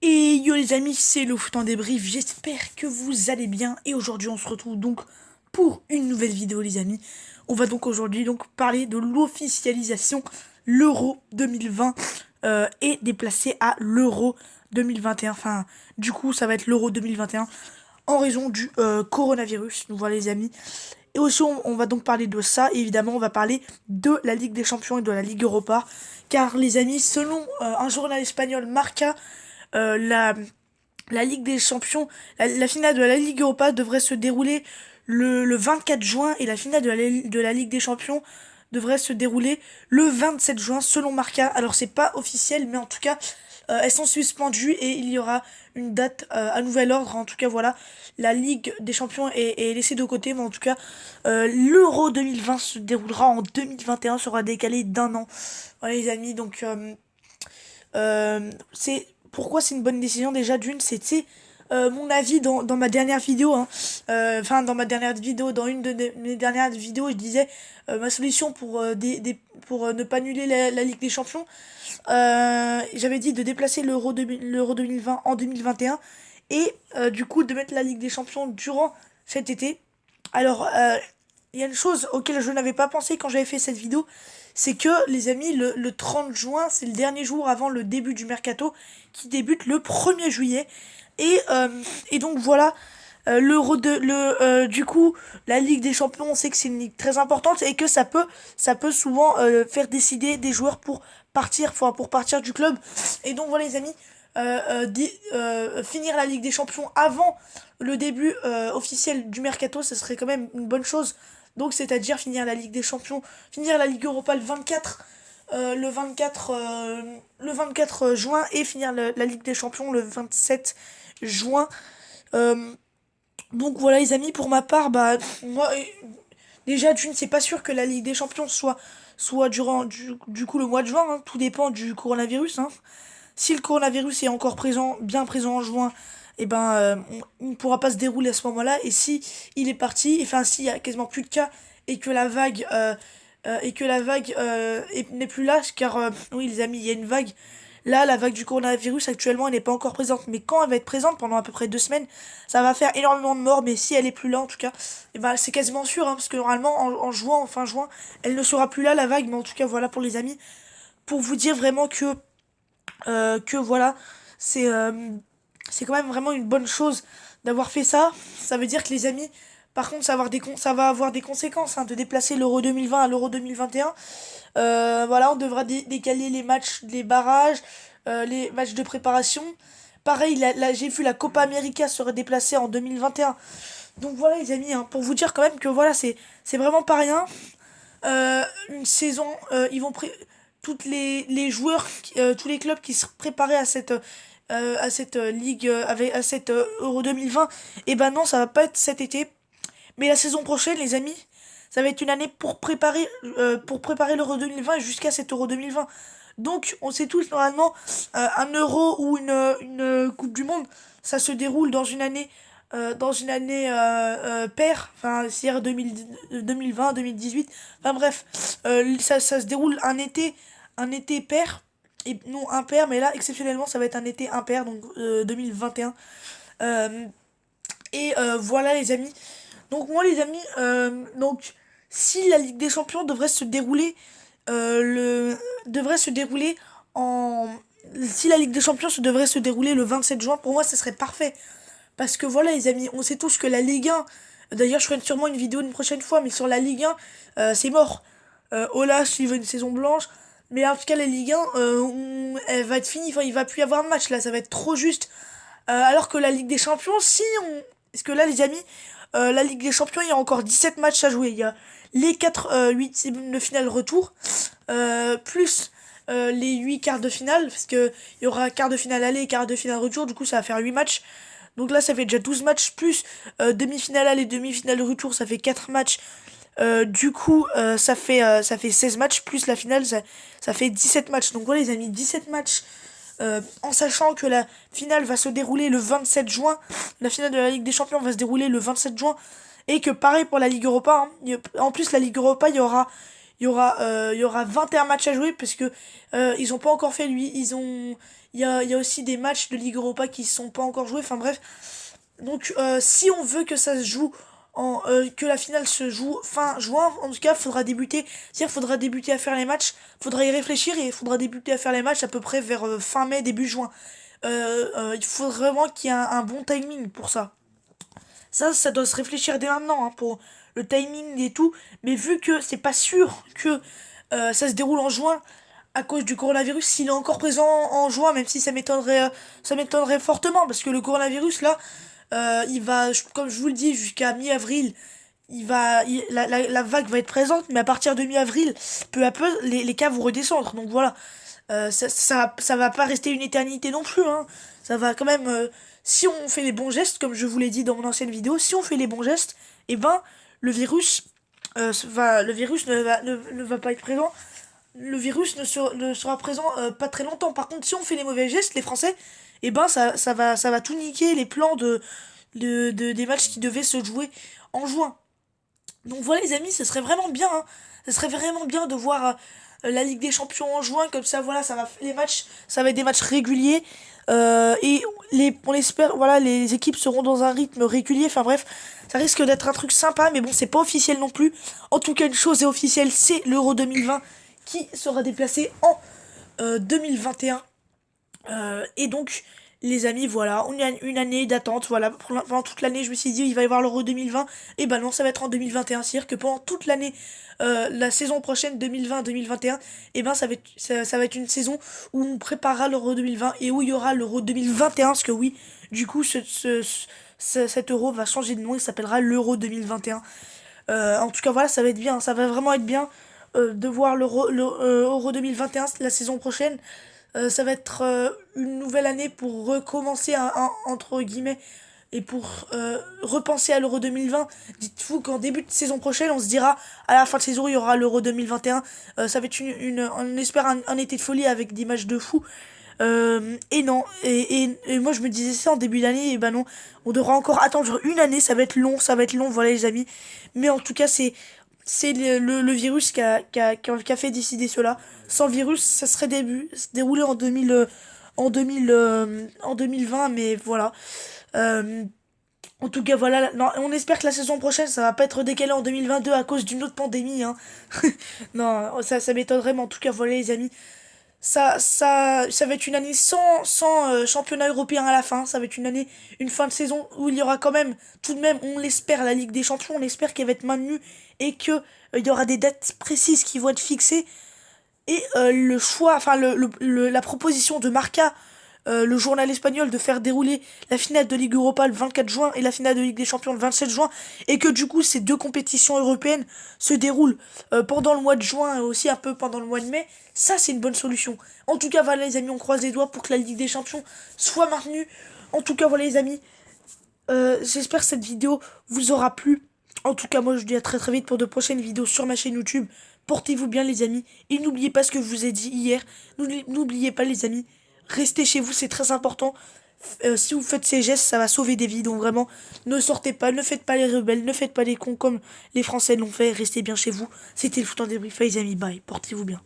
Et yo les amis, c'est le foot en débrief, j'espère que vous allez bien et aujourd'hui on se retrouve donc pour une nouvelle vidéo les amis. On va donc aujourd'hui parler de l'officialisation l'Euro 2020 est déplacé à l'Euro 2021. Enfin, du coup ça va être l'Euro 2021 en raison du coronavirus, nous voilà les amis. Et aussi on va donc parler de ça, et évidemment on va parler de la Ligue des Champions et de la Ligue Europa. Car les amis, selon un journal espagnol Marca, euh, la, la Ligue des Champions, la finale de la Ligue Europa devrait se dérouler le 24 juin et la finale de la Ligue des Champions devrait se dérouler le 27 juin selon Marca. Alors c'est pas officiel mais en tout cas elles sont suspendues et il y aura une date à nouvel ordre. En tout cas voilà, la Ligue des Champions est laissée de côté mais en tout cas l'Euro 2020 se déroulera en 2021, sera décalé d'un an. Voilà les amis, donc c'est pourquoi c'est une bonne décision déjà d'une, c'était mon avis dans ma dernière vidéo, hein. Enfin dans ma dernière vidéo, dans une de mes dernières vidéos, je disais ma solution pour pour ne pas annuler la Ligue des Champions. J'avais dit de déplacer l'Euro 2020 en 2021 et du coup de mettre la Ligue des Champions durant cet été. Alors il y a une chose auquel je n'avais pas pensé quand j'avais fait cette vidéo, c'est que les amis, le 30 juin, c'est le dernier jour avant le début du mercato qui débute le 1er juillet. Et donc voilà, du coup, la Ligue des Champions, on sait que c'est une ligue très importante et que ça peut souvent faire décider des joueurs pour partir, enfin, pour partir du club. Et donc voilà les amis, finir la Ligue des Champions avant le début officiel du mercato, ce serait quand même une bonne chose. Donc c'est-à-dire finir la Ligue des Champions, finir la Ligue Europa le 24 juin et finir la Ligue des Champions le 27 juin. Euh, donc voilà les amis, pour ma part, bah moi déjà d'une, c'est pas sûr que la Ligue des Champions soit durant du coup le mois de juin, hein. Tout dépend du coronavirus, hein. Si le coronavirus est encore présent, bien présent en juin, et ben on ne pourra pas se dérouler à ce moment-là. Et si il est parti, enfin s'il y a quasiment plus de cas et que la vague n'est plus là, car oui les amis, il y a une vague. Là, la vague du coronavirus actuellement, elle n'est pas encore présente, mais quand elle va être présente pendant à peu près 2 semaines, ça va faire énormément de morts. Mais si elle est plus là, en tout cas, et ben c'est quasiment sûr, hein, parce que normalement en juin, en fin juin, elle ne sera plus là la vague. Mais en tout cas, voilà pour les amis, pour vous dire vraiment que voilà, c'est c'est quand même vraiment une bonne chose d'avoir fait ça. Ça veut dire que les amis, par contre, ça va avoir des conséquences, hein, de déplacer l'Euro 2020 à l'Euro 2021. Voilà, on devra décaler les matchs, les barrages, les matchs de préparation. Pareil, là, j'ai vu la Copa América serait déplacée en 2021. Donc voilà les amis, hein, pour vous dire quand même que voilà, c'est vraiment pas rien. Une saison, ils vont toutes les joueurs, tous les clubs qui se préparaient à cette ligue, à cette Euro 2020, et ben non, ça va pas être cet été, mais la saison prochaine, les amis, ça va être une année pour préparer l'Euro 2020 jusqu'à cette Euro 2020. Donc, on sait tous normalement, un Euro ou une Coupe du Monde, ça se déroule dans une année paire, enfin, c'est-à-dire 2020, 2018, enfin bref, ça se déroule un été pair, et non impair, mais là, exceptionnellement, ça va être un été impair, donc 2021. Euh, voilà les amis. Donc moi les amis, si la Ligue des Champions devrait se dérouler, devrait se dérouler en... Si la Ligue des Champions se devrait se dérouler le 27 juin, pour moi ça serait parfait. Parce que voilà les amis, on sait tous que la Ligue 1, d'ailleurs je ferai sûrement une vidéo une prochaine fois, mais sur la Ligue 1, c'est mort. Ola suivre une saison blanche, mais en tout cas la Ligue 1, elle va être finie, enfin il va plus y avoir de match là, ça va être trop juste. Alors que la Ligue des Champions, si on... Parce que là les amis, la Ligue des Champions, il y a encore 17 matchs à jouer. Il y a les 4 huitièmes de finale retour, plus les 8 quarts de finale, parce que il y aura quart de finale aller et quart de finale retour, du coup ça va faire 8 matchs. Donc là ça fait déjà 12 matchs, plus demi-finale aller, demi-finale retour, ça fait 4 matchs. Du coup ça fait 16 matchs, plus la finale, ça fait 17 matchs. Donc voilà les amis, 17 matchs. En sachant que la finale va se dérouler le 27 juin, la finale de la Ligue des Champions va se dérouler le 27 juin, et que pareil pour la Ligue Europa, hein. En plus la Ligue Europa, il y aura 21 matchs à jouer parce que ils ont pas encore fait lui. Il y a aussi des matchs de Ligue Europa qui sont pas encore joués. Enfin bref. Donc si on veut que ça se joue que la finale se joue fin juin, en tout cas, faudra débuter. C'est-à-dire, faudra débuter à faire les matchs. Faudra y réfléchir et il faudra débuter à faire les matchs à peu près vers fin mai, début juin. Il faut vraiment qu'il y ait un bon timing pour ça. Ça doit se réfléchir dès maintenant, hein, pour le timing et tout. Mais vu que c'est pas sûr que ça se déroule en juin à cause du coronavirus, s'il est encore présent en juin, même si ça m'étonnerait fortement, parce que le coronavirus là, il va, comme je vous le dis, jusqu'à mi-avril. La vague va être présente, mais à partir de mi-avril, peu à peu, les cas vont redescendre. Donc voilà. Ça va pas rester une éternité non plus, hein. Ça va quand même, si on fait les bons gestes, comme je vous l'ai dit dans mon ancienne vidéo, si on fait les bons gestes, et ben, le virus ne va pas être présent. Le virus ne sera présent pas très longtemps. Par contre, si on fait les mauvais gestes, les Français, et ben, ça va tout niquer les plans des matchs qui devaient se jouer en juin. Donc voilà les amis, ce serait vraiment bien, hein. Ce serait vraiment bien de voir la Ligue des Champions en juin, comme ça voilà, les matchs, ça va être des matchs réguliers. Et on espère, voilà, les équipes seront dans un rythme régulier. Enfin bref, ça risque d'être un truc sympa, mais bon, c'est pas officiel non plus. En tout cas, une chose est officielle, c'est l'Euro 2020 qui sera déplacé en 2021. Et donc, les amis, voilà, on a une année d'attente, voilà, pendant toute l'année, je me suis dit, il va y avoir l'Euro 2020, et ben non, ça va être en 2021, c'est-à-dire que pendant toute l'année, la saison prochaine, 2020-2021, et ben ça va être une saison où on préparera l'Euro 2020, et où il y aura l'Euro 2021, parce que oui, du coup, cet Euro va changer de nom, il s'appellera l'Euro 2021. En tout cas, voilà, ça va être bien, ça va vraiment être bien de voir l'Euro 2021 la saison prochaine. Ça va être une nouvelle année pour recommencer entre guillemets et pour repenser à l'Euro 2020. Dites-vous qu'en début de saison prochaine, on se dira à la fin de saison, il y aura l'Euro 2021. Ça va être on espère un été de folie avec des matchs de fou. Et non, et moi je me disais ça en début d'année, et ben non, on devra encore attendre une année, ça va être long, voilà les amis. Mais en tout cas, c'est le virus qui a fait décider cela. Sans le virus, ça serait se déroulé en 2020, mais voilà. Euh, En tout cas, voilà. Non, on espère que la saison prochaine, ça va pas être décalé en 2022 à cause d'une autre pandémie, hein. Non, ça m'étonnerait, mais en tout cas, voilà les amis. Ça va être une année sans championnat européen à la fin. Ça va être une fin de saison où il y aura quand même, tout de même, on l'espère, la Ligue des Champions, on espère qu'elle va être maintenue et que il y aura des dates précises qui vont être fixées. Et le choix, enfin la proposition de Marca, le journal espagnol, de faire dérouler la finale de Ligue Europa le 24 juin et la finale de Ligue des Champions le 27 juin, et que du coup ces deux compétitions européennes se déroulent pendant le mois de juin et aussi un peu pendant le mois de mai, ça c'est une bonne solution. En tout cas voilà les amis, on croise les doigts pour que la Ligue des Champions soit maintenue. En tout cas voilà les amis, j'espère que cette vidéo vous aura plu. En tout cas, moi, je vous dis à très très vite pour de prochaines vidéos sur ma chaîne YouTube. Portez-vous bien, les amis. Et n'oubliez pas ce que je vous ai dit hier. N'oubliez pas, les amis. Restez chez vous, c'est très important. Si vous faites ces gestes, ça va sauver des vies. Donc vraiment, ne sortez pas, ne faites pas les rebelles, ne faites pas les cons comme les Français l'ont fait. Restez bien chez vous. C'était le foot en débrief, les amis. Bye. Portez-vous bien.